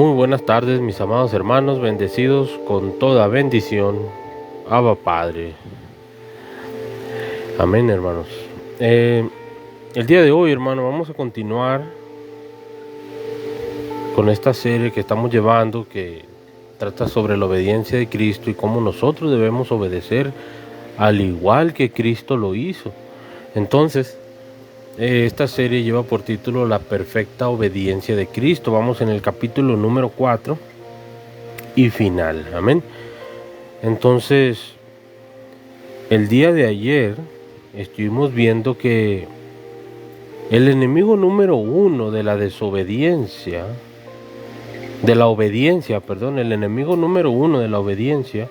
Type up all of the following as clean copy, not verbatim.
Muy buenas tardes, mis amados hermanos, bendecidos con toda bendición. Abba Padre. Amén, hermanos. El día de hoy, hermano, vamos a continuar con esta serie que estamos llevando, que trata sobre la obediencia de Cristo y cómo nosotros debemos obedecer al igual que Cristo lo hizo. Entonces, esta serie lleva por título La perfecta obediencia de Cristo. Vamos en el capítulo número 4 y final. Amén. Entonces, el día de ayer estuvimos viendo que el enemigo número uno de la desobediencia, el enemigo número uno de la obediencia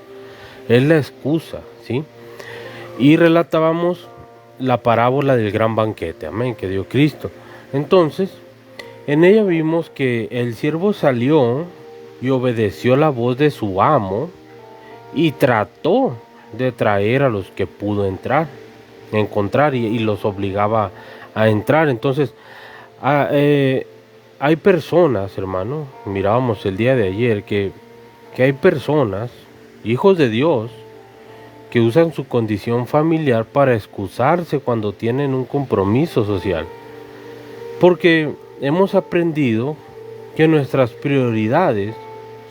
es la excusa, ¿sí? Y relatábamos la parábola del gran banquete, amén, que dio Cristo. Entonces, en ella vimos que el siervo salió y obedeció la voz de su amo y trató de traer a los que pudo encontrar y los obligaba a entrar. Entonces, hay personas, hermano, mirábamos el día de ayer que hay personas, hijos de Dios, que usan su condición familiar para excusarse cuando tienen un compromiso social. Porque hemos aprendido que nuestras prioridades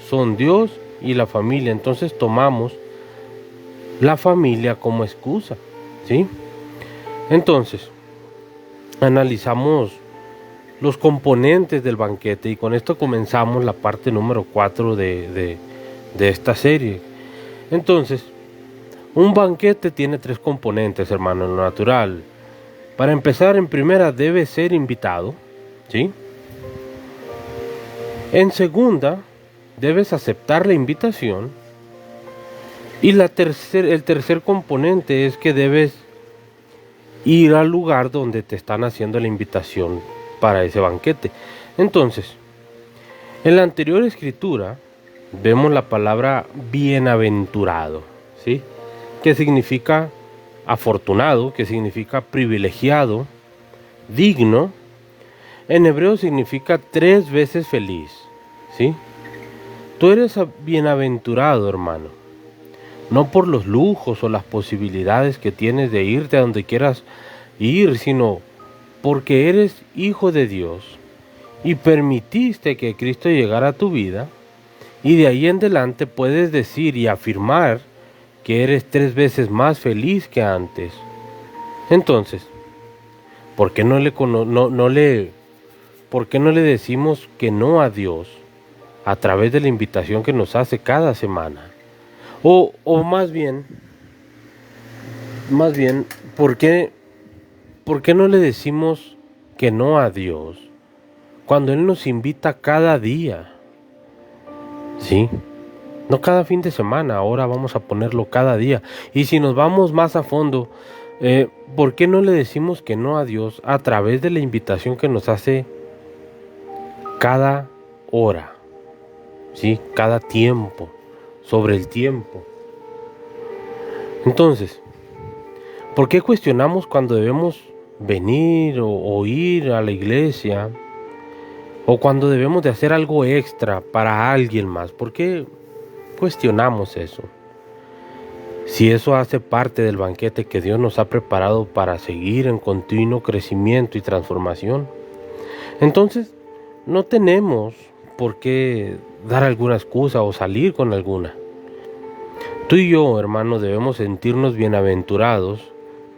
son Dios y la familia. Entonces tomamos la familia como excusa, ¿sí? Entonces, analizamos los componentes del banquete y con esto comenzamos la parte número 4 de esta serie. Entonces, un banquete tiene 3 componentes, hermano, en lo natural. Para empezar, en primera, debe ser invitado, ¿sí? En segunda, debes aceptar la invitación. Y el tercer componente es que debes ir al lugar donde te están haciendo la invitación para ese banquete. Entonces, en la anterior escritura, vemos la palabra bienaventurado, ¿sí? Que significa afortunado, que significa privilegiado, digno. En hebreo significa 3 veces feliz, ¿sí? Tú eres bienaventurado, hermano, no por los lujos o las posibilidades que tienes de irte a donde quieras ir, sino porque eres hijo de Dios y permitiste que Cristo llegara a tu vida, y de ahí en adelante puedes decir y afirmar que eres 3 veces más feliz que antes. Entonces, ¿por qué no le decimos que no a Dios a través de la invitación que nos hace cada semana? O más bien, ¿por qué no le decimos que no a Dios cuando Él nos invita cada día? ¿Sí? No cada fin de semana, ahora vamos a ponerlo cada día. Y si nos vamos más a fondo, ¿por qué no le decimos que no a Dios a través de la invitación que nos hace cada hora? ¿Sí? Cada tiempo, sobre el tiempo. Entonces, ¿por qué cuestionamos cuando debemos venir o ir a la iglesia? O cuando debemos de hacer algo extra para alguien más. ¿Por qué cuestionamos eso? Si eso hace parte del banquete que Dios nos ha preparado para seguir en continuo crecimiento y transformación, entonces no tenemos por qué dar alguna excusa o salir con alguna. Tú y yo, hermano, debemos sentirnos bienaventurados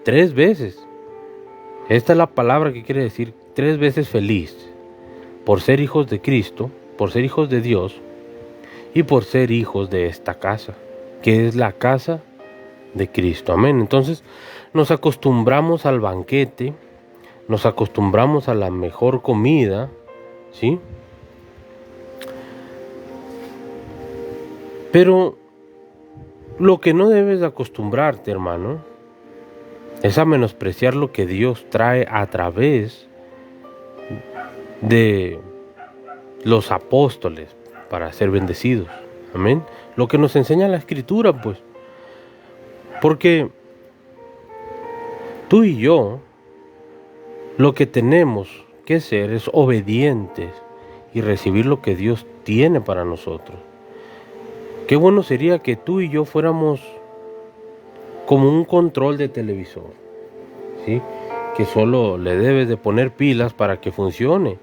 3 veces. Esta es la palabra que quiere decir 3 veces feliz, por ser hijos de Cristo, por ser hijos de Dios y por ser hijos de esta casa, que es la casa de Cristo. Amén. Entonces nos acostumbramos al banquete, nos acostumbramos a la mejor comida, ¿sí? Pero lo que no debes de acostumbrarte, hermano, es a menospreciar lo que Dios trae a través de los apóstoles para ser bendecidos. Amén. Lo que nos enseña la Escritura, pues. Porque tú y yo, lo que tenemos que ser es obedientes y recibir lo que Dios tiene para nosotros. Qué bueno sería que tú y yo fuéramos como un control de televisor, ¿sí? Que solo le debes de poner pilas para que funcione.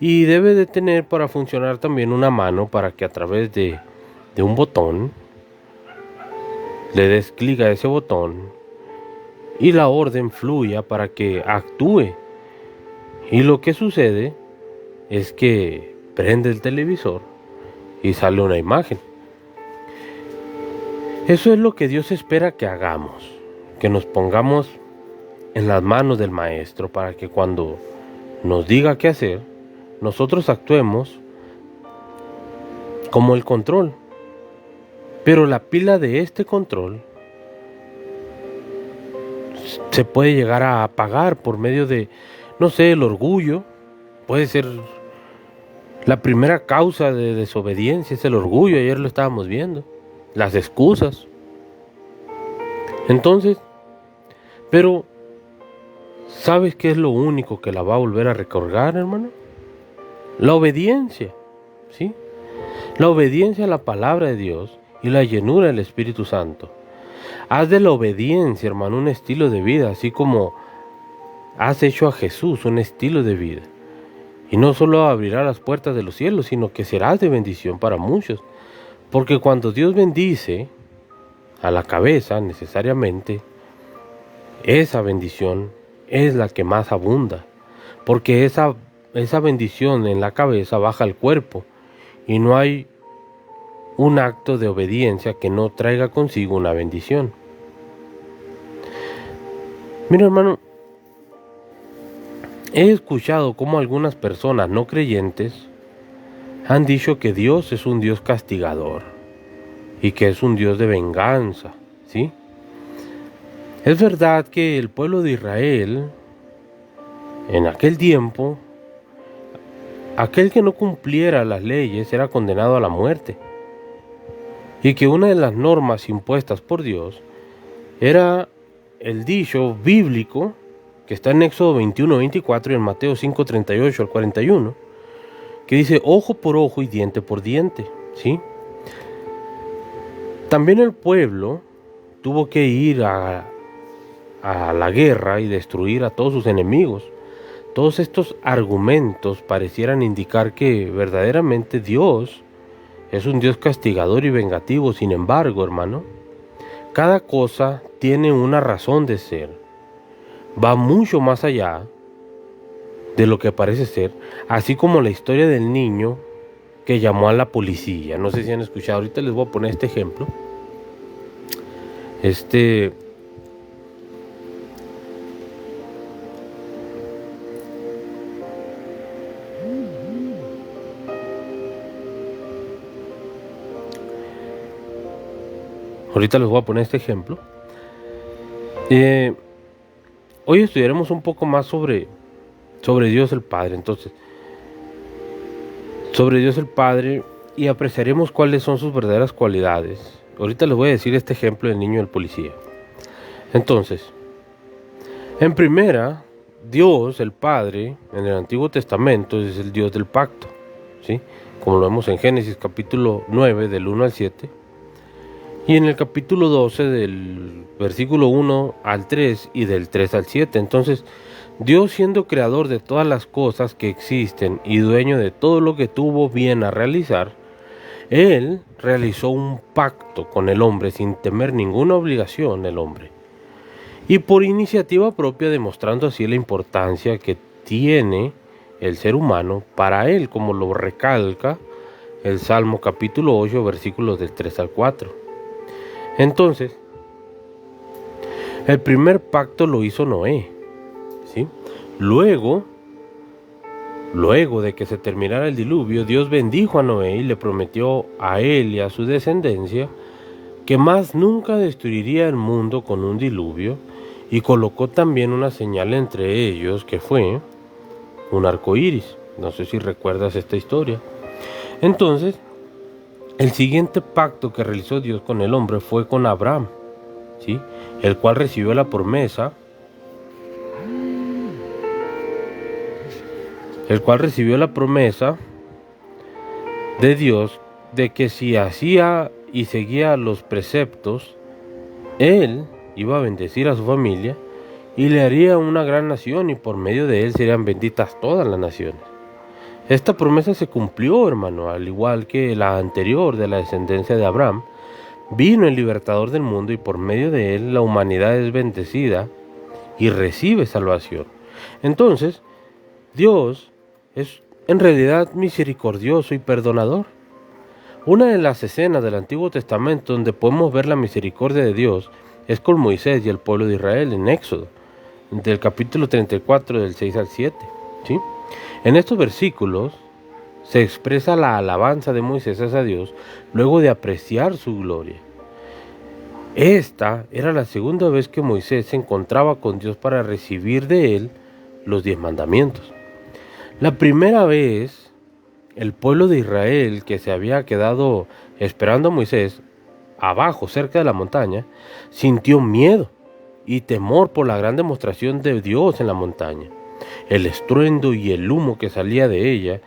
Y debe de tener para funcionar también una mano para que a través de un botón le des clic a ese botón y la orden fluya para que actúe. Y lo que sucede es que prende el televisor y sale una imagen. Eso es lo que Dios espera que hagamos, que nos pongamos en las manos del Maestro para que cuando nos diga qué hacer, nosotros actuemos como el control. Pero la pila de este control se puede llegar a apagar por medio de, no sé, el orgullo. Puede ser la primera causa de desobediencia, es el orgullo, ayer lo estábamos viendo. Las excusas. Entonces, pero ¿sabes qué es lo único que la va a volver a recargar, hermano? La obediencia, ¿sí? La obediencia a la palabra de Dios y la llenura del Espíritu Santo. Haz de la obediencia, hermano, un estilo de vida, así como has hecho a Jesús un estilo de vida. Y no solo abrirá las puertas de los cielos, sino que serás de bendición para muchos. Porque cuando Dios bendice a la cabeza, necesariamente, esa bendición es la que más abunda. Porque esa bendición en la cabeza baja al cuerpo. Y no hay un acto de obediencia que no traiga consigo una bendición. Mira, hermano, he escuchado cómo algunas personas no creyentes han dicho que Dios es un Dios castigador y que es un Dios de venganza, ¿sí? Es verdad que el pueblo de Israel, en aquel tiempo, aquel que no cumpliera las leyes era condenado a la muerte. Y que una de las normas impuestas por Dios era el dicho bíblico que está en Éxodo 21:24 y en Mateo 5:38 al 41, que dice ojo por ojo y diente por diente, ¿sí? También el pueblo tuvo que ir a la guerra y destruir a todos sus enemigos. Todos estos argumentos parecieran indicar que verdaderamente Dios es un Dios castigador y vengativo. Sin embargo, hermano, cada cosa tiene una razón de ser. Va mucho más allá de lo que parece ser, así como la historia del niño que llamó a la policía. No sé si han escuchado, ahorita les voy a poner este ejemplo. Ahorita les voy a poner este ejemplo. Hoy estudiaremos un poco más sobre Dios el Padre. Entonces, sobre Dios el Padre, y apreciaremos cuáles son sus verdaderas cualidades. Ahorita les voy a decir este ejemplo del niño del policía. Entonces, en primera, Dios el Padre en el Antiguo Testamento es el Dios del pacto, ¿sí? Como lo vemos en Génesis capítulo 9 del 1 al 7. Y en el capítulo 12 del versículo 1 al 3 y del 3 al 7. Entonces, Dios siendo creador de todas las cosas que existen y dueño de todo lo que tuvo bien a realizar, Él realizó un pacto con el hombre sin temer ninguna obligación del hombre. Y por iniciativa propia, demostrando así la importancia que tiene el ser humano para Él, como lo recalca el Salmo capítulo 8, versículos del 3 al 4. Entonces, el primer pacto lo hizo Noé, ¿sí? Luego de que se terminara el diluvio, Dios bendijo a Noé y le prometió a él y a su descendencia que más nunca destruiría el mundo con un diluvio, y colocó también una señal entre ellos que fue un arco iris. No sé si recuerdas esta historia. Entonces, el siguiente pacto que realizó Dios con el hombre fue con Abraham, ¿sí? El cual recibió la promesa, de Dios, de que si hacía y seguía los preceptos, él iba a bendecir a su familia y le haría una gran nación, y por medio de él serían benditas todas las naciones. Esta promesa se cumplió, hermano, al igual que la anterior de la descendencia de Abraham. Vino el libertador del mundo y por medio de él la humanidad es bendecida y recibe salvación. Entonces, Dios es en realidad misericordioso y perdonador. Una de las escenas del Antiguo Testamento donde podemos ver la misericordia de Dios es con Moisés y el pueblo de Israel en Éxodo, del capítulo 34, del 6 al 7. ¿Sí? En estos versículos se expresa la alabanza de Moisés hacia Dios luego de apreciar su gloria. Esta era la segunda vez que Moisés se encontraba con Dios para recibir de él los 10 mandamientos. La primera vez, el pueblo de Israel, que se había quedado esperando a Moisés abajo, cerca de la montaña, sintió miedo y temor por la gran demostración de Dios en la montaña, el estruendo y el humo que salía de ella,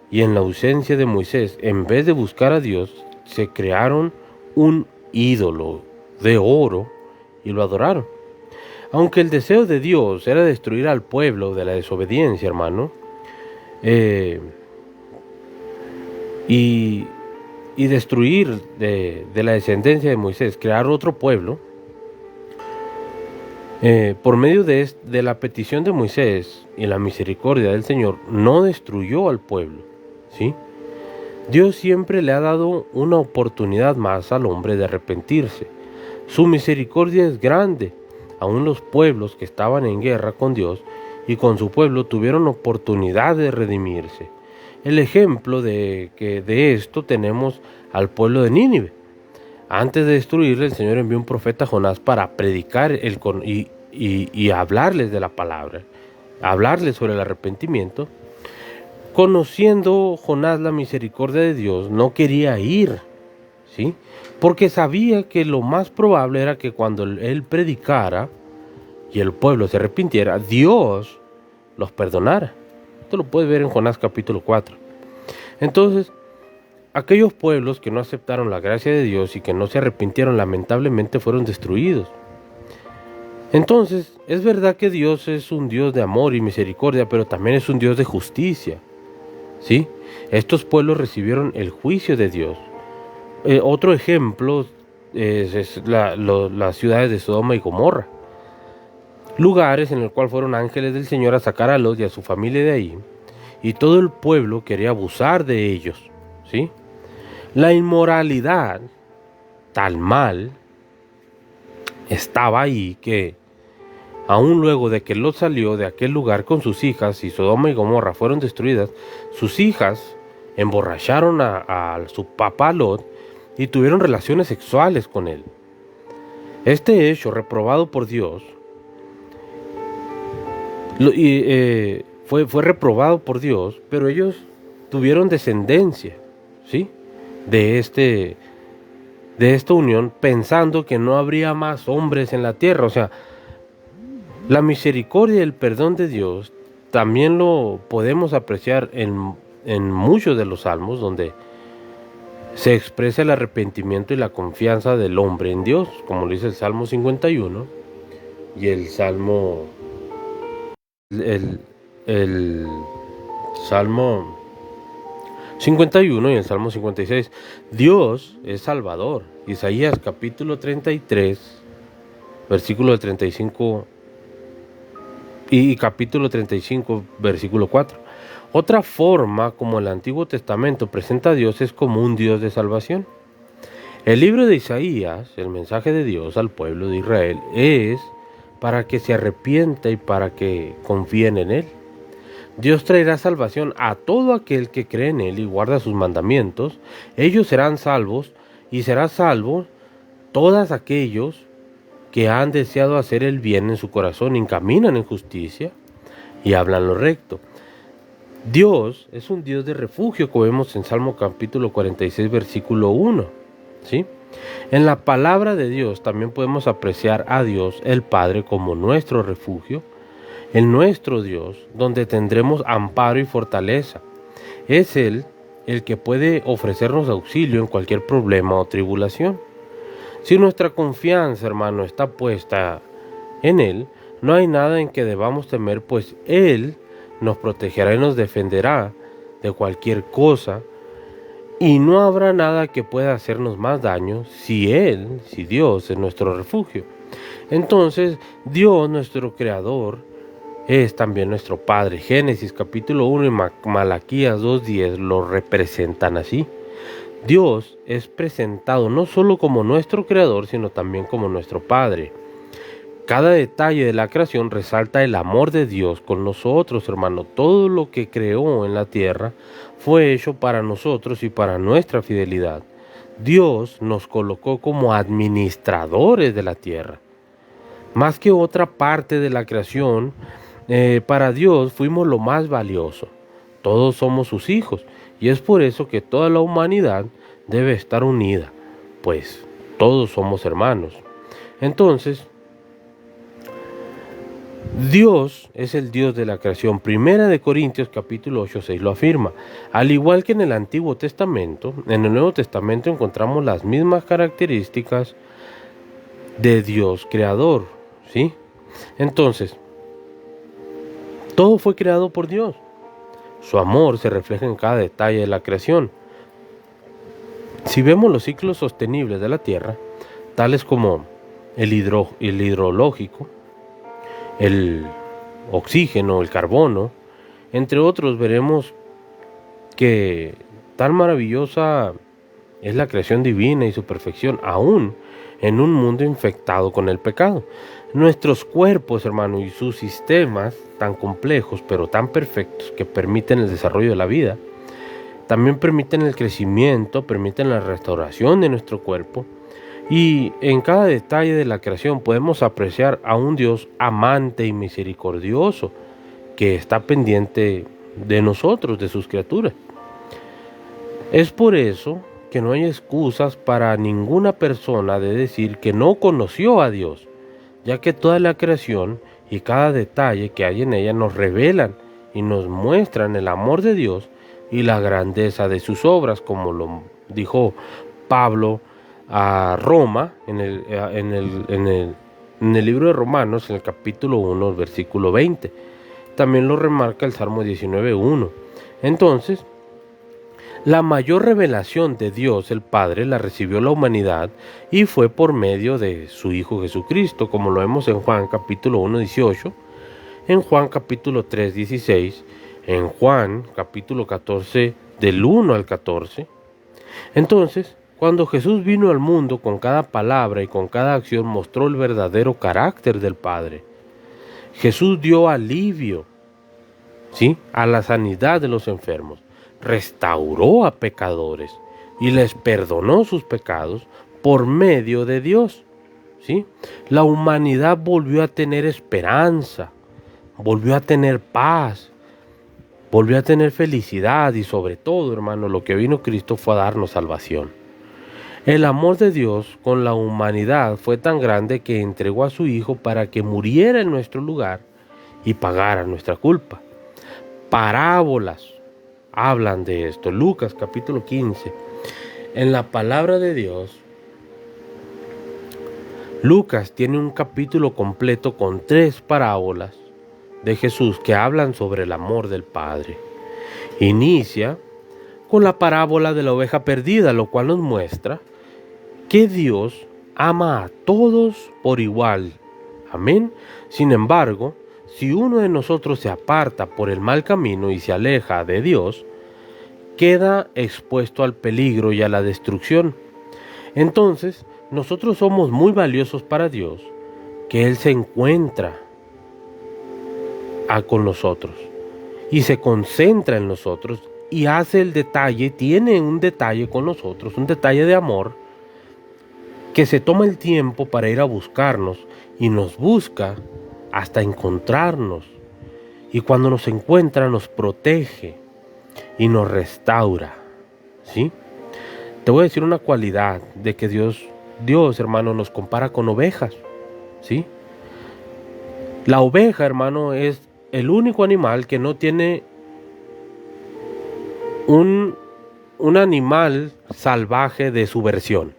y en la ausencia de Moisés, en vez de buscar a Dios, se crearon un ídolo de oro y lo adoraron. Aunque el deseo de Dios era destruir al pueblo de la desobediencia, hermano, y destruir de la descendencia de Moisés, crear otro pueblo, por medio de la petición de Moisés y la misericordia del Señor, no destruyó al pueblo, ¿sí? Dios siempre le ha dado una oportunidad más al hombre de arrepentirse. Su misericordia es grande. Aún los pueblos que estaban en guerra con Dios y con su pueblo tuvieron oportunidad de redimirse. El ejemplo de esto tenemos al pueblo de Nínive. Antes de destruirle, el Señor envió un profeta, Jonás, para predicar y hablarles de la palabra, hablarles sobre el arrepentimiento. Conociendo Jonás la misericordia de Dios, no quería ir, ¿sí? Porque sabía que lo más probable era que cuando él predicara y el pueblo se arrepintiera, Dios los perdonara. Esto lo puedes ver en Jonás capítulo 4. Entonces, aquellos pueblos que no aceptaron la gracia de Dios y que no se arrepintieron, lamentablemente fueron destruidos. Entonces, es verdad que Dios es un Dios de amor y misericordia, pero también es un Dios de justicia, ¿sí? Estos pueblos recibieron el juicio de Dios. Otro ejemplo es las ciudades de Sodoma y Gomorra, lugares en el cual fueron ángeles del Señor a sacar a Lot y a su familia de ahí, y todo el pueblo quería abusar de ellos, ¿sí? La inmoralidad, tal mal, estaba ahí que, aún luego de que Lot salió de aquel lugar con sus hijas y Sodoma y Gomorra fueron destruidas, sus hijas emborracharon a su papá Lot y tuvieron relaciones sexuales con él. Este hecho, reprobado por Dios, fue reprobado por Dios, pero ellos tuvieron descendencia, ¿sí? de esta unión, pensando que no habría más hombres en la tierra. O sea, la misericordia y el perdón de Dios también lo podemos apreciar en muchos de los salmos, donde se expresa el arrepentimiento y la confianza del hombre en Dios, como lo dice el Salmo 51 y el Salmo el Salmo 51 y el Salmo 56. Dios es Salvador. Isaías capítulo 33, versículo 35 y capítulo 35, versículo 4. Otra forma como el Antiguo Testamento presenta a Dios es como un Dios de salvación. El libro de Isaías, el mensaje de Dios al pueblo de Israel, es para que se arrepienta y para que confíen en Él. Dios traerá salvación a todo aquel que cree en Él y guarda sus mandamientos. Ellos serán salvos, y será salvo todos aquellos que han deseado hacer el bien en su corazón y caminan en justicia y hablan lo recto. Dios es un Dios de refugio, como vemos en Salmo capítulo 46, versículo 1, ¿sí? En la palabra de Dios también podemos apreciar a Dios el Padre como nuestro refugio, el nuestro Dios, donde tendremos amparo y fortaleza. Es Él el que puede ofrecernos auxilio en cualquier problema o tribulación. Si nuestra confianza, hermano, está puesta en Él, no hay nada en que debamos temer, pues Él nos protegerá y nos defenderá de cualquier cosa, y no habrá nada que pueda hacernos más daño si Dios es nuestro refugio. Entonces, Dios, nuestro Creador, es también nuestro Padre. Génesis capítulo 1 y Malaquías 2:10 lo representan así. Dios es presentado no solo como nuestro Creador, sino también como nuestro Padre. Cada detalle de la creación resalta el amor de Dios con nosotros, hermano. Todo lo que creó en la tierra fue hecho para nosotros y para nuestra fidelidad. Dios nos colocó como administradores de la tierra. Más que otra parte de la creación, para Dios fuimos lo más valioso. Todos somos sus hijos y es por eso que toda la humanidad debe estar unida, pues todos somos hermanos. Entonces, Dios es el Dios de la creación. Primera de Corintios capítulo 8:6 lo afirma. Al igual que en el Antiguo Testamento, en el Nuevo Testamento encontramos las mismas características de Dios creador, ¿sí? Entonces, todo fue creado por Dios. Su amor se refleja en cada detalle de la creación. Si vemos los ciclos sostenibles de la Tierra, tales como el hidrológico, el oxígeno, el carbono, entre otros, veremos que tan maravillosa es la creación divina y su perfección, aún en un mundo infectado con el pecado. Nuestros cuerpos, hermano, y sus sistemas tan complejos, pero tan perfectos, que permiten el desarrollo de la vida, también permiten el crecimiento, permiten la restauración de nuestro cuerpo. Y en cada detalle de la creación podemos apreciar a un Dios amante y misericordioso que está pendiente de nosotros, de sus criaturas. Es por eso que no hay excusas para ninguna persona de decir que no conoció a Dios, ya que toda la creación y cada detalle que hay en ella nos revelan y nos muestran el amor de Dios y la grandeza de sus obras, como lo dijo Pablo a Roma en el libro de Romanos, en el capítulo 1, versículo 20. También lo remarca el Salmo 19:1. Entonces, la mayor revelación de Dios el Padre la recibió la humanidad y fue por medio de su Hijo Jesucristo, como lo vemos en Juan capítulo 1:18, en Juan capítulo 3:16, en Juan capítulo 14 del 1 al 14. Entonces, cuando Jesús vino al mundo, con cada palabra y con cada acción mostró el verdadero carácter del Padre. Jesús dio alivio, ¿sí?, a la sanidad de los enfermos, restauró a pecadores y les perdonó sus pecados por medio de Dios, ¿sí? La humanidad volvió a tener esperanza, volvió a tener paz, volvió a tener felicidad y sobre todo, hermano, lo que vino Cristo fue a darnos salvación. El amor de Dios con la humanidad fue tan grande que entregó a su Hijo para que muriera en nuestro lugar y pagara nuestra culpa. Parábolas hablan de esto. Lucas capítulo 15. En la palabra de Dios, Lucas tiene un capítulo completo con 3 parábolas de Jesús que hablan sobre el amor del Padre. Inicia con la parábola de la oveja perdida, lo cual nos muestra que Dios ama a todos por igual. Amén. Sin embargo, si uno de nosotros se aparta por el mal camino y se aleja de Dios, queda expuesto al peligro y a la destrucción. Entonces, nosotros somos muy valiosos para Dios, que Él se encuentra con nosotros y se concentra en nosotros y hace el detalle, tiene un detalle con nosotros, un detalle de amor, que se toma el tiempo para ir a buscarnos y nos busca hasta encontrarnos. Y cuando nos encuentra nos protege y nos restaura, ¿sí? Te voy a decir una cualidad de que Dios, hermano, nos compara con ovejas, ¿sí? La oveja, hermano, es el único animal que no tiene un un animal salvaje de su versión.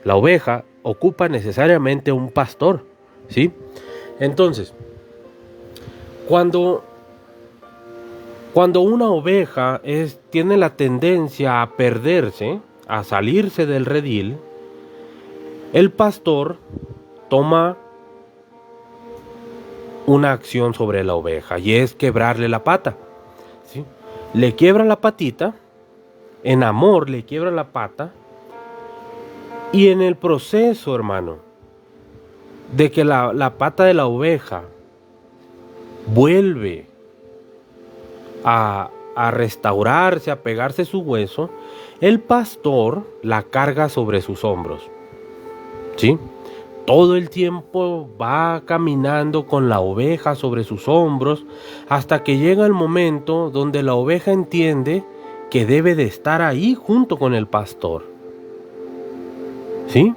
La oveja ocupa necesariamente un pastor, ¿sí? Entonces, cuando una oveja tiene la tendencia a perderse, a salirse del redil, el pastor toma una acción sobre la oveja y es quebrarle la pata, ¿sí? Le quiebra la patita, en amor le quiebra la pata, y en el proceso, hermano, de que la pata de la oveja vuelve a restaurarse, a pegarse su hueso, el pastor la carga sobre sus hombros, ¿sí? Todo el tiempo va caminando con la oveja sobre sus hombros hasta que llega el momento donde la oveja entiende que debe de estar ahí junto con el pastor, ¿sí?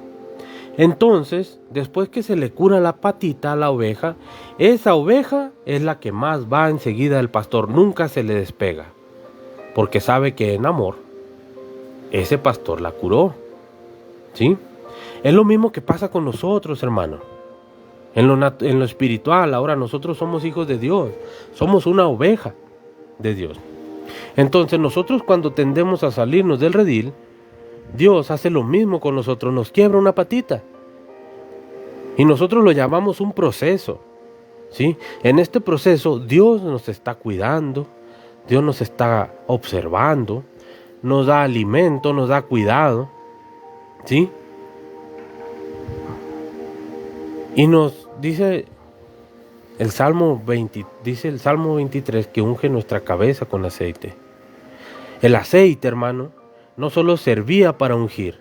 Entonces, después que se le cura la patita a la oveja, esa oveja es la que más va enseguida del pastor, nunca se le despega, porque sabe que en amor ese pastor la curó, ¿sí? Es lo mismo que pasa con nosotros, hermano. En lo espiritual, ahora nosotros somos hijos de Dios, somos una oveja de Dios. Entonces nosotros cuando tendemos a salirnos del redil, Dios hace lo mismo con nosotros, nos quiebra una patita. Y nosotros lo llamamos un proceso, ¿sí? En este proceso Dios nos está cuidando, Dios nos está observando, nos da alimento, nos da cuidado, ¿sí? Y nos dice el Salmo 23 que unge nuestra cabeza con aceite. El aceite, hermano, no solo servía para ungir.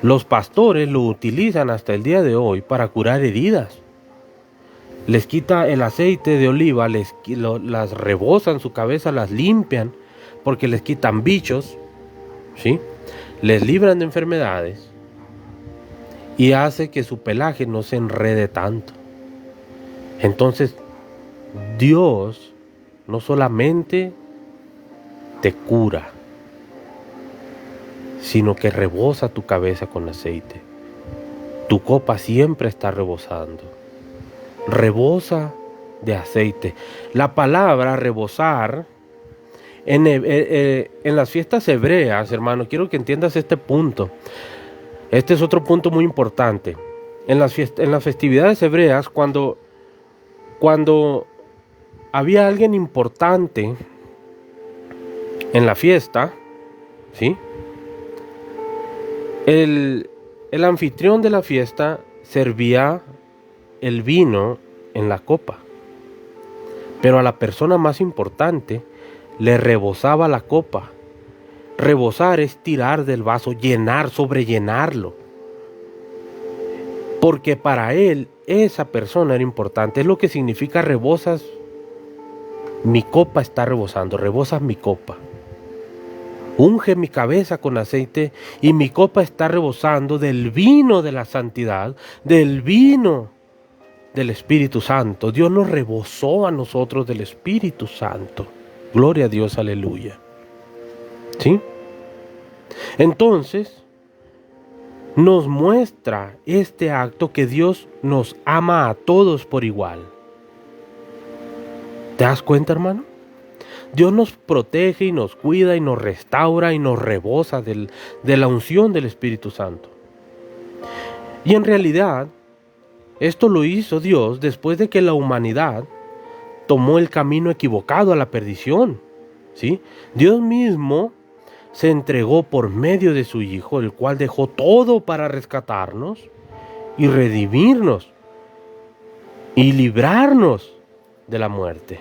Los pastores lo utilizan hasta el día de hoy para curar heridas. Les quita el aceite de oliva, las rebosan su cabeza, las limpian, porque les quitan bichos, ¿sí? Les libran de enfermedades y hace que su pelaje no se enrede tanto. Entonces, Dios no solamente te cura, sino que rebosa tu cabeza con aceite. Tu copa siempre está rebosando. Rebosa de aceite. La palabra rebosar en las fiestas hebreas, hermano, quiero que entiendas este punto. Este es otro punto muy importante. En las festividades hebreas, cuando había alguien importante en la fiesta, ¿sí? El anfitrión de la fiesta servía el vino en la copa, pero a la persona más importante le rebosaba la copa. Rebosar es tirar del vaso, llenar, sobrellenarlo, porque para él esa persona era importante. Es lo que significa rebosas. Mi copa está rebosando, rebosas mi copa. Unge mi cabeza con aceite y mi copa está rebosando del vino de la santidad, del vino del Espíritu Santo. Dios nos rebosó a nosotros del Espíritu Santo. Gloria a Dios, aleluya. ¿Sí? Entonces, nos muestra este acto que Dios nos ama a todos por igual. ¿Te das cuenta, hermano? Dios nos protege y nos cuida y nos restaura y nos rebosa de la unción del Espíritu Santo. Y en realidad, esto lo hizo Dios después de que la humanidad tomó el camino equivocado a la perdición, ¿sí? Dios mismo se entregó por medio de su Hijo, el cual dejó todo para rescatarnos y redimirnos y librarnos de la muerte.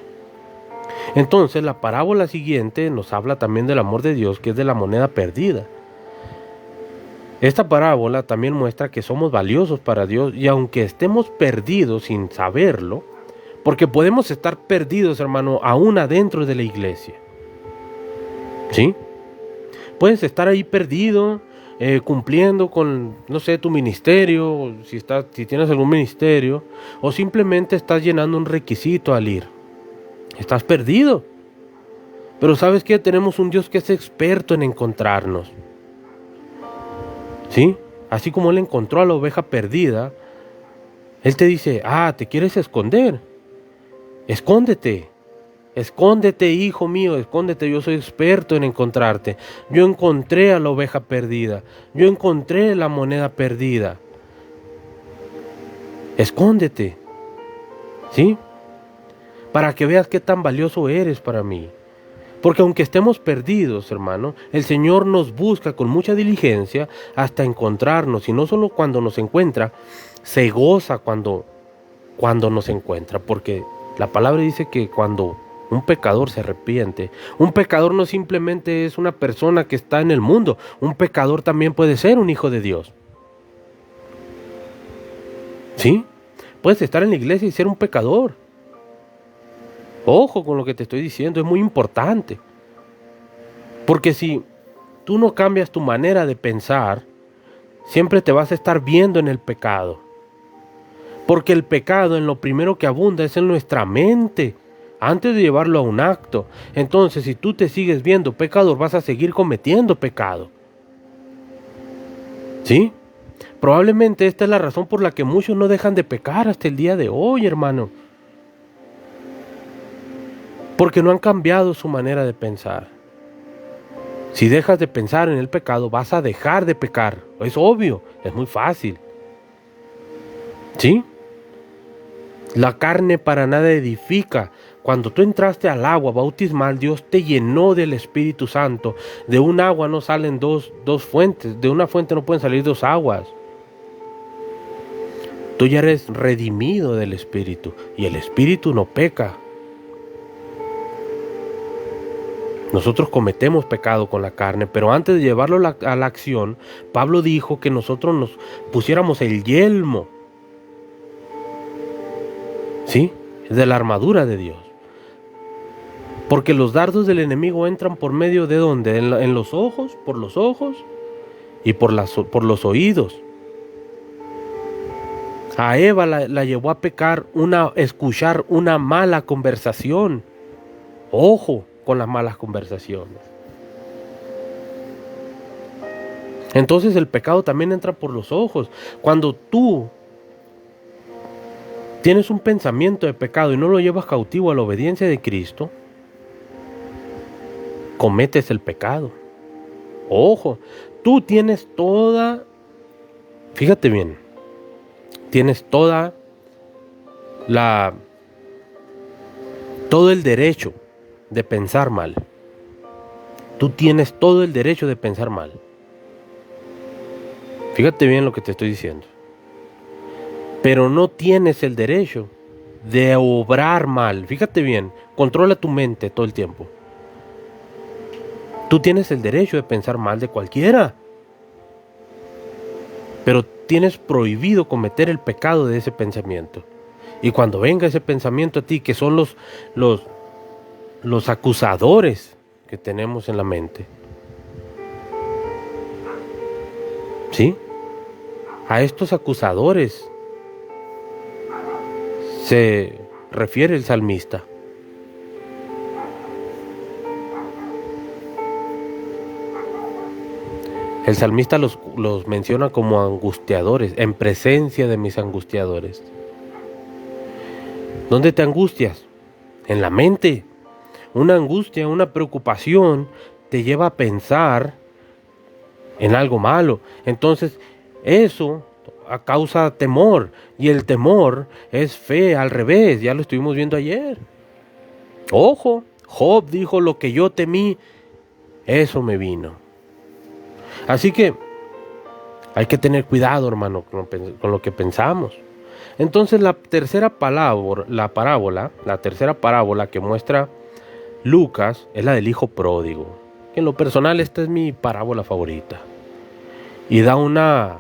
Entonces la parábola siguiente nos habla también del amor de Dios, que es de la moneda perdida. Esta parábola también muestra que somos valiosos para Dios y aunque estemos perdidos sin saberlo, porque podemos estar perdidos, hermano, aún adentro de la iglesia, ¿sí? Puedes estar ahí perdido, cumpliendo con, no sé, tu ministerio, si tienes algún ministerio, o simplemente estás llenando un requisito al ir. Estás perdido. Pero ¿sabes qué? Tenemos un Dios que es experto en encontrarnos. ¿Sí? Así como Él encontró a la oveja perdida, Él te dice, ¿te quieres esconder? Escóndete. Escóndete, hijo mío, escóndete. Yo soy experto en encontrarte. Yo encontré a la oveja perdida. Yo encontré la moneda perdida. Escóndete. ¿Sí? Para que veas qué tan valioso eres para mí. Porque aunque estemos perdidos, hermano, el Señor nos busca con mucha diligencia hasta encontrarnos. Y no solo cuando nos encuentra, se goza cuando nos encuentra. Porque la palabra dice que cuando un pecador se arrepiente, un pecador no simplemente es una persona que está en el mundo. Un pecador también puede ser un hijo de Dios. ¿Sí? Puedes estar en la iglesia y ser un pecador. Ojo con lo que te estoy diciendo, es muy importante. Porque si tú no cambias tu manera de pensar, siempre te vas a estar viendo en el pecado. Porque el pecado en lo primero que abunda es en nuestra mente, antes de llevarlo a un acto. Entonces, si tú te sigues viendo pecador, vas a seguir cometiendo pecado. ¿Sí? Probablemente esta es la razón por la que muchos no dejan de pecar hasta el día de hoy, hermano. Porque no han cambiado su manera de pensar. Si dejas de pensar en el pecado, vas a dejar de pecar. Es obvio, es muy fácil. ¿Sí? La carne para nada edifica. Cuando tú entraste al agua bautismal, Dios te llenó del Espíritu Santo. De un agua no salen dos fuentes. De una fuente no pueden salir dos aguas. Tú ya eres redimido del Espíritu. Y el Espíritu no peca. Nosotros cometemos pecado con la carne, pero antes de llevarlo a la acción, Pablo dijo que nosotros nos pusiéramos el yelmo, ¿sí? De la armadura de Dios. Porque los dardos del enemigo entran por medio de ¿dónde? En los ojos, por los ojos y por los oídos. A Eva la llevó a pecar escuchar una mala conversación. Ojo con las malas conversaciones. Entonces el pecado también entra por los ojos. Cuando tú tienes un pensamiento de pecado y no lo llevas cautivo a la obediencia de Cristo, cometes el pecado. Ojo, tú tienes fíjate bien, tienes todo el derecho de pensar mal. Tú tienes todo el derecho de pensar mal. Fíjate bien lo que te estoy diciendo. Pero no tienes el derecho de obrar mal. Fíjate bien, controla tu mente todo el tiempo. Tú tienes el derecho de pensar mal de cualquiera. Pero tienes prohibido cometer el pecado de ese pensamiento. Y cuando venga ese pensamiento a ti, que son los acusadores que tenemos en la mente, ¿sí? A estos acusadores se refiere el salmista. El salmista los menciona como angustiadores, en presencia de mis angustiadores. ¿Dónde te angustias? En la mente. Una angustia, una preocupación te lleva a pensar en algo malo. Entonces, eso causa temor. Y el temor es fe al revés. Ya lo estuvimos viendo ayer. Ojo, Job dijo: lo que yo temí, eso me vino. Así que hay que tener cuidado, hermano, con lo que pensamos. Entonces la tercera parábola que muestra Lucas es la del hijo pródigo. En lo personal, esta es mi parábola favorita. Y da una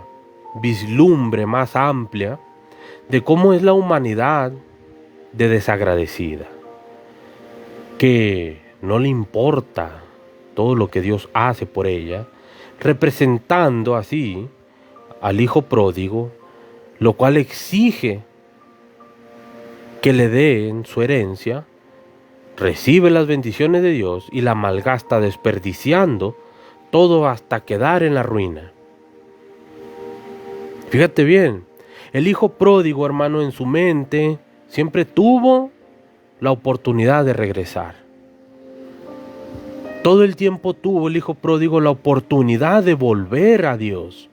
vislumbre más amplia de cómo es la humanidad de desagradecida, que no le importa todo lo que Dios hace por ella, representando así al hijo pródigo, lo cual exige que le den su herencia, recibe las bendiciones de Dios y la malgasta desperdiciando todo hasta quedar en la ruina. Fíjate bien, el hijo pródigo, hermano, en su mente siempre tuvo la oportunidad de regresar. Todo el tiempo tuvo el hijo pródigo la oportunidad de volver a Dios,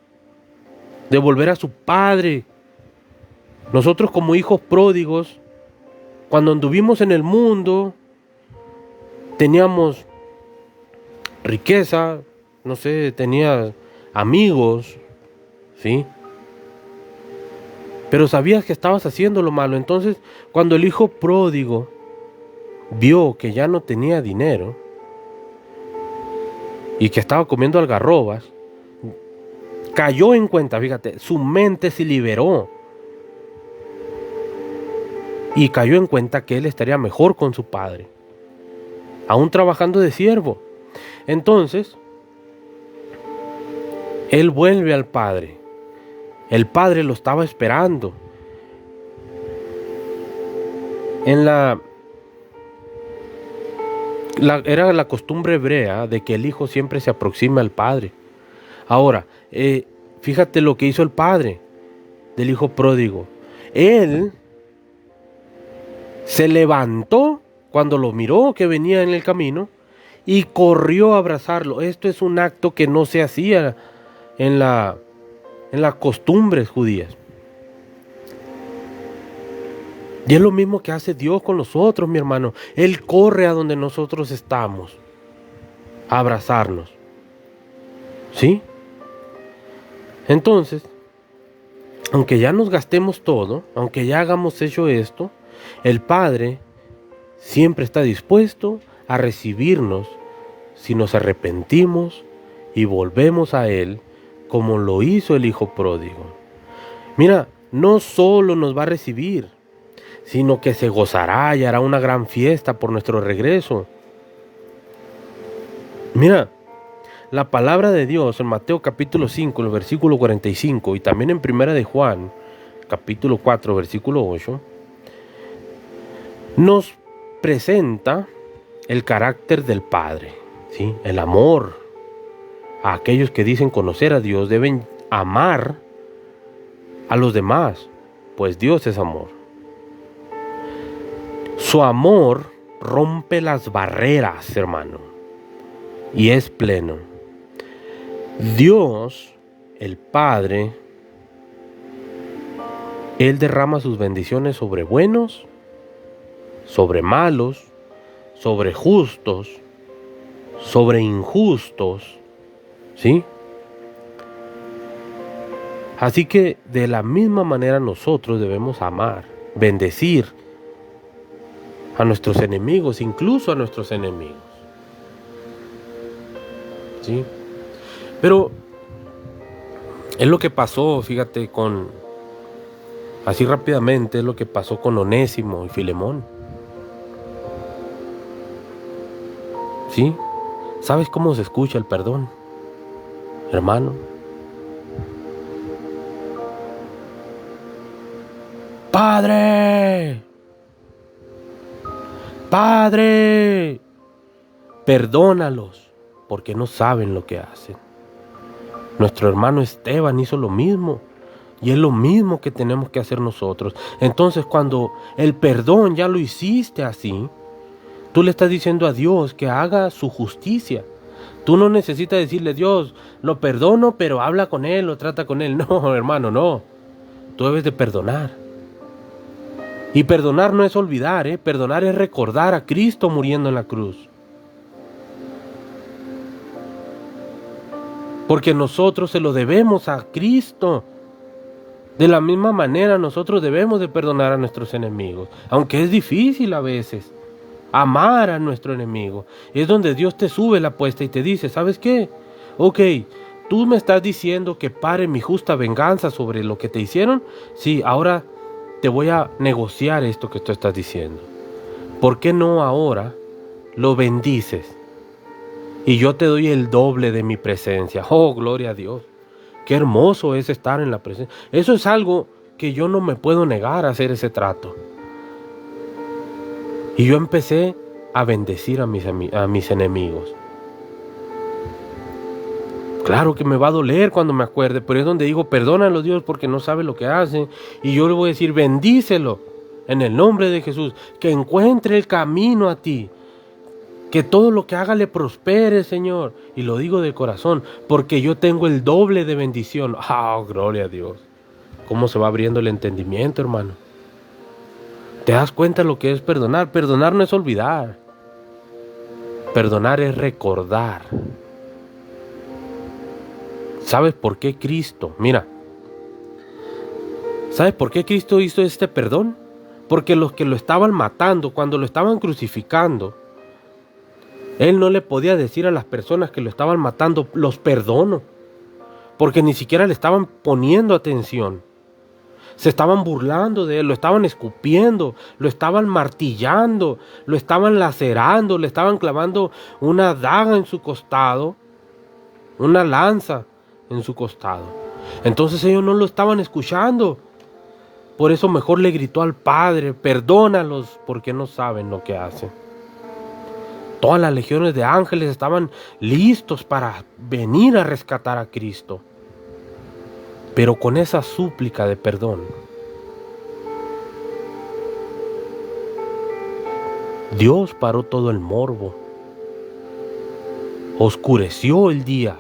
de volver a su padre. Nosotros como hijos pródigos, cuando anduvimos en el mundo, teníamos riqueza, no sé, tenía amigos, ¿sí? Pero sabías que estabas haciendo lo malo. Entonces, cuando el hijo pródigo vio que ya no tenía dinero y que estaba comiendo algarrobas, cayó en cuenta, fíjate, su mente se liberó y cayó en cuenta que él estaría mejor con su padre, aún trabajando de siervo. Entonces, él vuelve al padre. El padre lo estaba esperando. Era la costumbre hebrea de que el hijo siempre se aproxime al padre. Ahora, fíjate lo que hizo el padre del hijo pródigo. Él se levantó cuando lo miró que venía en el camino y corrió a abrazarlo. Esto es un acto que no se hacía en las costumbres judías. Y es lo mismo que hace Dios con nosotros, mi hermano. Él corre a donde nosotros estamos a abrazarnos. ¿Sí? Entonces, aunque ya nos gastemos todo, aunque ya hagamos hecho esto, el Padre siempre está dispuesto a recibirnos si nos arrepentimos y volvemos a Él, como lo hizo el hijo pródigo. Mira, no solo nos va a recibir, sino que se gozará y hará una gran fiesta por nuestro regreso. Mira, la palabra de Dios en Mateo capítulo 5, el versículo 45, y también en Primera de Juan, capítulo 4, versículo 8, nos presenta el carácter del Padre, ¿sí? El amor. A aquellos que dicen conocer a Dios deben amar a los demás, pues Dios es amor. Su amor rompe las barreras, hermano, y es pleno. Dios, el Padre, Él derrama sus bendiciones sobre buenos, sobre malos, sobre justos, sobre injustos, ¿sí? Así que de la misma manera nosotros debemos amar, bendecir a nuestros enemigos, incluso a nuestros enemigos, ¿sí? Pero es lo que pasó, fíjate, así rápidamente, es lo que pasó con Onésimo y Filemón, ¿sí? ¿Sabes cómo se escucha el perdón, hermano? ¡Padre! ¡Padre! Perdónalos, porque no saben lo que hacen. Nuestro hermano Esteban hizo lo mismo, y es lo mismo que tenemos que hacer nosotros. Entonces, cuando el perdón ya lo hiciste así, tú le estás diciendo a Dios que haga su justicia. Tú no necesitas decirle, Dios, lo perdono, pero habla con él o trata con él. No, hermano, no. Tú debes de perdonar. Y perdonar no es olvidar, perdonar es recordar a Cristo muriendo en la cruz. Porque nosotros se lo debemos a Cristo. De la misma manera nosotros debemos de perdonar a nuestros enemigos. Aunque es difícil a veces amar a nuestro enemigo. Es donde Dios te sube la apuesta y te dice, ¿sabes qué? Ok, tú me estás diciendo que pare mi justa venganza sobre lo que te hicieron. Sí, ahora te voy a negociar esto que tú estás diciendo. ¿Por qué no ahora lo bendices? Y yo te doy el doble de mi presencia. Oh, gloria a Dios. Qué hermoso es estar en la presencia. Eso es algo que yo no me puedo negar a hacer ese trato. Y yo empecé a bendecir a mis enemigos. Claro que me va a doler cuando me acuerde, pero es donde digo, perdónalo Dios porque no sabe lo que hace. Y yo le voy a decir, bendícelo en el nombre de Jesús, que encuentre el camino a ti. Que todo lo que haga le prospere, Señor. Y lo digo de corazón, porque yo tengo el doble de bendición. ¡Ah, gloria a Dios! ¿Cómo se va abriendo el entendimiento, hermano? ¿Te das cuenta lo que es perdonar? Perdonar no es olvidar. Perdonar es recordar. ¿Sabes por qué Cristo? Mira. ¿Sabes por qué Cristo hizo este perdón? Porque los que lo estaban matando, cuando lo estaban crucificando, Él no le podía decir a las personas que lo estaban matando, los perdono. Porque ni siquiera le estaban poniendo atención. Se estaban burlando de Él, lo estaban escupiendo, lo estaban martillando, lo estaban lacerando, le estaban clavando una daga en su costado, una lanza en su costado. Entonces ellos no lo estaban escuchando. Por eso mejor le gritó al Padre, perdónalos porque no saben lo que hacen. Todas las legiones de ángeles estaban listos para venir a rescatar a Cristo. Pero con esa súplica de perdón, Dios paró todo el morbo, oscureció el día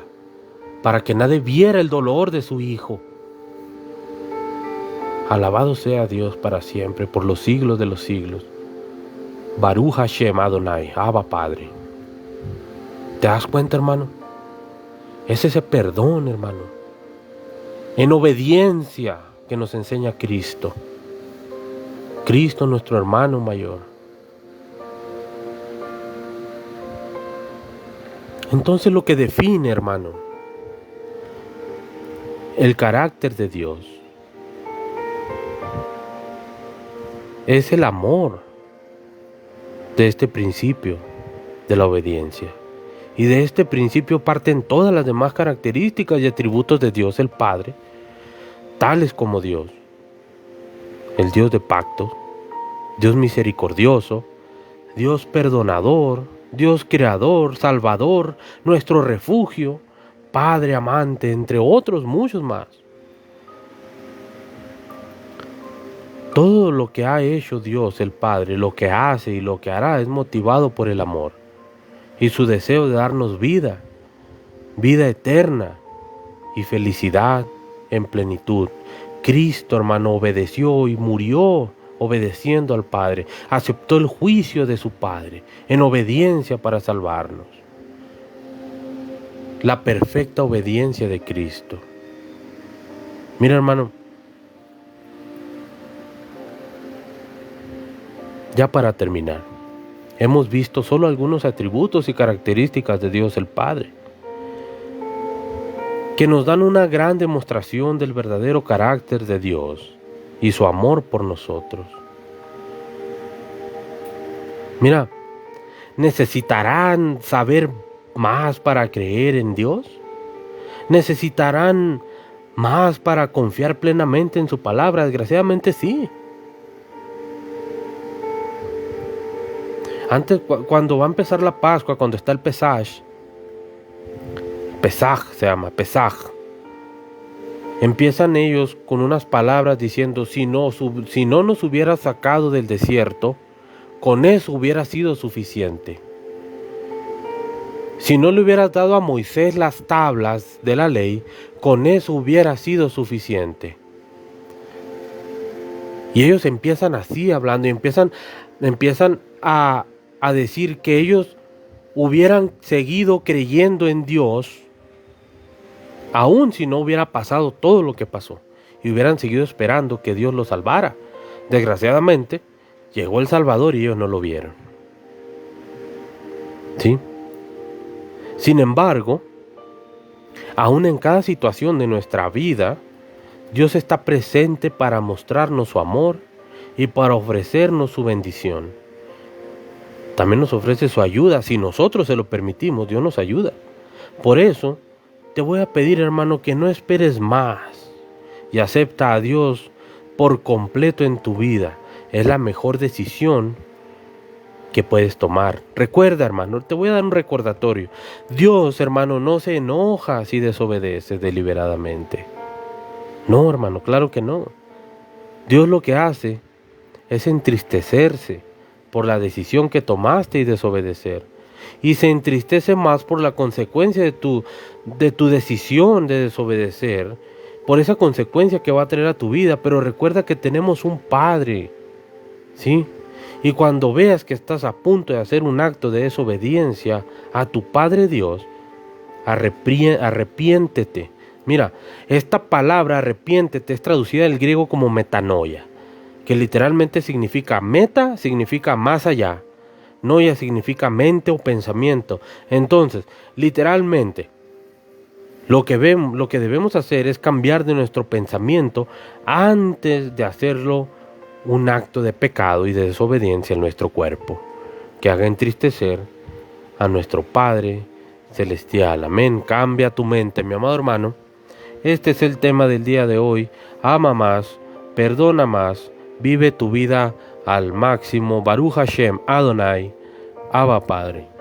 para que nadie viera el dolor de su Hijo. Alabado sea Dios para siempre, por los siglos de los siglos. Baruch Hashem Adonai, Abba Padre. ¿Te das cuenta, hermano? Es ese perdón, hermano, en obediencia que nos enseña Cristo. Cristo, nuestro hermano mayor. Entonces lo que define, hermano, el carácter de Dios es el amor de este principio de la obediencia. Y de este principio parten todas las demás características y atributos de Dios el Padre, tales como Dios, el Dios de pactos, Dios misericordioso, Dios perdonador, Dios creador, salvador, nuestro refugio, Padre amante, entre otros muchos más. Todo lo que ha hecho Dios el Padre, lo que hace y lo que hará es motivado por el amor y su deseo de darnos vida, vida eterna y felicidad en plenitud. Cristo, hermano, obedeció y murió obedeciendo al Padre. Aceptó el juicio de su Padre en obediencia para salvarnos. La perfecta obediencia de Cristo. Mira, hermano, ya para terminar, hemos visto solo algunos atributos y características de Dios el Padre, que nos dan una gran demostración del verdadero carácter de Dios y su amor por nosotros. Mira, ¿necesitarán saber más para creer en Dios? ¿Necesitarán más para confiar plenamente en su palabra? Desgraciadamente sí. Antes, cuando va a empezar la Pascua, cuando está el Pesaj se llama, Pesaj, empiezan ellos con unas palabras diciendo, si no nos hubiera sacado del desierto, con eso hubiera sido suficiente. Si no le hubieras dado a Moisés las tablas de la ley, con eso hubiera sido suficiente. Y ellos empiezan así hablando y empiezan a decir que ellos hubieran seguido creyendo en Dios, aun si no hubiera pasado todo lo que pasó, y hubieran seguido esperando que Dios los salvara. Desgraciadamente, llegó el Salvador y ellos no lo vieron. ¿Sí? Sin embargo, aún en cada situación de nuestra vida, Dios está presente para mostrarnos su amor y para ofrecernos su bendición. También nos ofrece su ayuda. Si nosotros se lo permitimos, Dios nos ayuda. Por eso, te voy a pedir, hermano, que no esperes más y acepta a Dios por completo en tu vida. Es la mejor decisión que puedes tomar. Recuerda, hermano, te voy a dar un recordatorio. Dios, hermano, no se enoja si desobedeces deliberadamente. No, hermano, claro que no. Dios lo que hace es entristecerse por la decisión que tomaste y desobedecer. Y se entristece más por la consecuencia de tu decisión de desobedecer, por esa consecuencia que va a traer a tu vida. Pero recuerda que tenemos un Padre, ¿sí? Y cuando veas que estás a punto de hacer un acto de desobediencia a tu Padre Dios, arrepiéntete. Mira, esta palabra arrepiéntete es traducida del griego como metanoia, que literalmente significa meta, significa más allá. Noia significa mente o pensamiento. Entonces, literalmente, lo que debemos hacer es cambiar de nuestro pensamiento antes de hacerlo un acto de pecado y de desobediencia en nuestro cuerpo, que haga entristecer a nuestro Padre Celestial. Amén. Cambia tu mente, mi amado hermano. Este es el tema del día de hoy. Ama más, perdona más, vive tu vida al máximo. Baruch Hashem Adonai, Abba Padre.